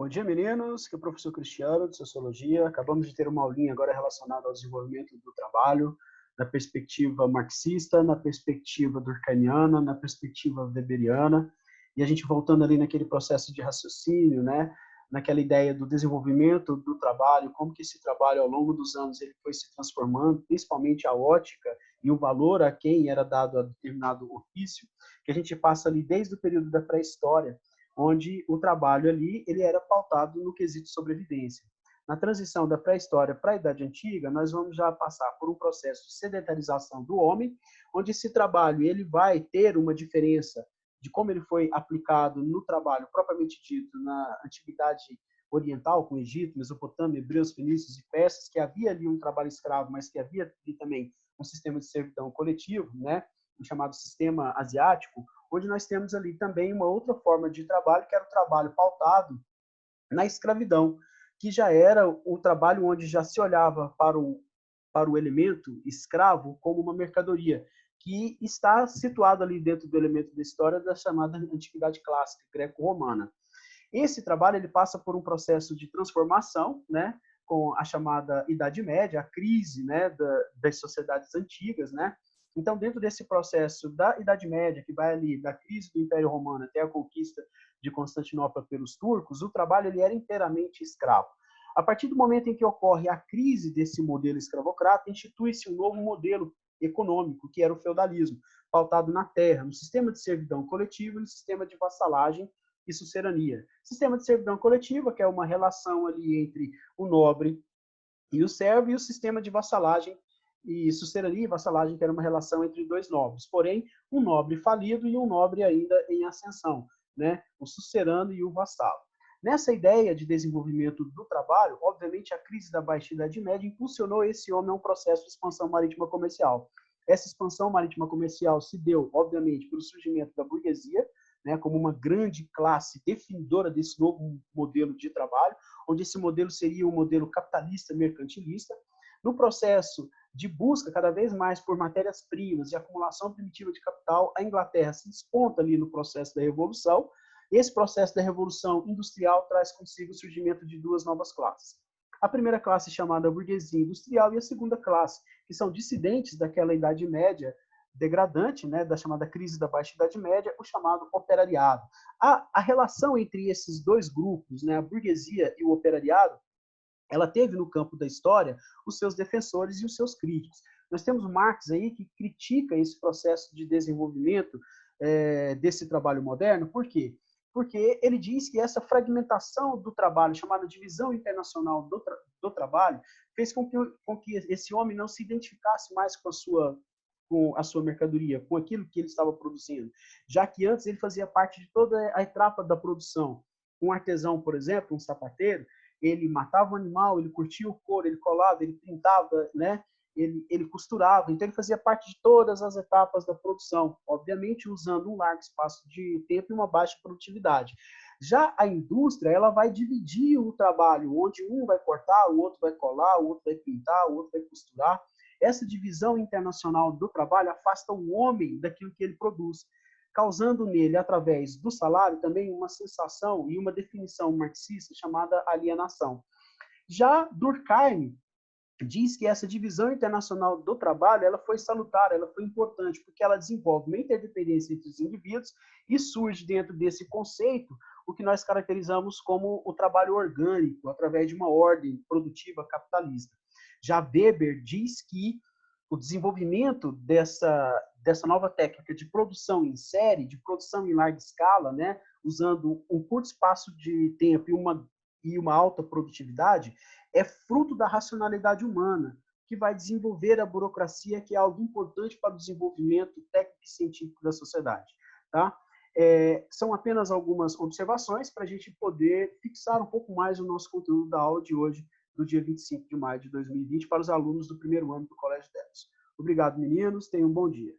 Bom dia, meninos. Aqui é o professor Cristiano, de Sociologia. Acabamos de ter uma aulinha agora relacionada ao desenvolvimento do trabalho, na perspectiva marxista, na perspectiva durkheimiana, na perspectiva weberiana, e a gente voltando ali naquele processo de raciocínio, né? Naquela ideia do desenvolvimento do trabalho, como que esse trabalho, ao longo dos anos, ele foi se transformando, principalmente a ótica e o valor a quem era dado a determinado ofício, que a gente passa ali desde o período da pré-história, onde o trabalho ali ele era pautado no quesito sobrevivência. Na transição da pré-história para a Idade Antiga, nós vamos já passar por um processo de sedentarização do homem, onde esse trabalho ele vai ter uma diferença de como ele foi aplicado no trabalho propriamente dito na Antiguidade Oriental, com Egito, Mesopotâmia, Hebreus, Fenícios e Persas, que havia ali um trabalho escravo, mas que havia ali também um sistema de servidão coletivo, né, o chamado sistema asiático, onde nós temos ali também uma outra forma de trabalho, que era o trabalho pautado na escravidão, que já era o trabalho onde já se olhava para o elemento escravo como uma mercadoria, que está situado ali dentro do elemento da história da chamada Antiguidade Clássica, greco-romana. Esse trabalho ele passa por um processo de transformação, né, com a chamada Idade Média, a crise, né, das sociedades antigas, né. Então, dentro desse processo da Idade Média, que vai ali da crise do Império Romano até a conquista de Constantinopla pelos turcos, o trabalho ele era inteiramente escravo. A partir do momento em que ocorre a crise desse modelo escravocrata, institui-se um novo modelo econômico, que era o feudalismo, pautado na terra, no sistema de servidão coletiva e no sistema de vassalagem e sucerania. Sistema de servidão coletiva, que é uma relação ali entre o nobre e o servo, e o sistema de vassalagem e sucerania e vassalagem, que era uma relação entre dois nobres. Porém, um nobre falido e um nobre ainda em ascensão, né? O sucerano e o vassalo. Nessa ideia de desenvolvimento do trabalho, obviamente a crise da Baixa Idade Média impulsionou esse homem a um processo de expansão marítima comercial. Essa expansão marítima comercial se deu, obviamente, pelo surgimento da burguesia, né, como uma grande classe definidora desse novo modelo de trabalho, onde esse modelo seria um modelo capitalista mercantilista. No processo de busca cada vez mais por matérias-primas e acumulação primitiva de capital, a Inglaterra se desponta ali no processo da Revolução. Esse processo da Revolução Industrial traz consigo o surgimento de duas novas classes. A primeira classe chamada burguesia industrial e a segunda classe, que são dissidentes daquela Idade Média degradante, né, da chamada crise da Baixa Idade Média, o chamado operariado. A relação entre esses dois grupos, né, a burguesia e o operariado, ela teve no campo da história os seus defensores e os seus críticos. Nós temos Marx aí que critica esse processo de desenvolvimento desse trabalho moderno. Por quê? Porque ele diz que essa fragmentação do trabalho, chamada divisão internacional do trabalho, fez com que esse homem não se identificasse mais com a sua mercadoria, com aquilo que ele estava produzindo, já que antes ele fazia parte de toda a etapa da produção. Um artesão, por exemplo, um sapateiro, ele matava o animal, ele curtia o couro, ele colava, ele pintava, né? Ele costurava, então ele fazia parte de todas as etapas da produção, obviamente usando um largo espaço de tempo e uma baixa produtividade. Já a indústria, ela vai dividir o trabalho, onde um vai cortar, o outro vai colar, o outro vai pintar, o outro vai costurar. Essa divisão internacional do trabalho afasta o homem daquilo que ele produz, causando nele, através do salário, também uma sensação e uma definição marxista chamada alienação. Já Durkheim diz que essa divisão internacional do trabalho ela foi salutar, ela foi importante, porque ela desenvolve uma interdependência entre os indivíduos e surge dentro desse conceito o que nós caracterizamos como o trabalho orgânico, através de uma ordem produtiva capitalista. Já Weber diz que o desenvolvimento dessa nova técnica de produção em série, de produção em larga escala, né, usando um curto espaço de tempo e uma alta produtividade, é fruto da racionalidade humana, que vai desenvolver a burocracia, que é algo importante para o desenvolvimento técnico e científico da sociedade. Tá? São apenas algumas observações para a gente poder fixar um pouco mais o nosso conteúdo da aula de hoje, do dia 25 de maio de 2020, para os alunos do primeiro ano do Colégio Delos. Obrigado, meninos. Tenham um bom dia.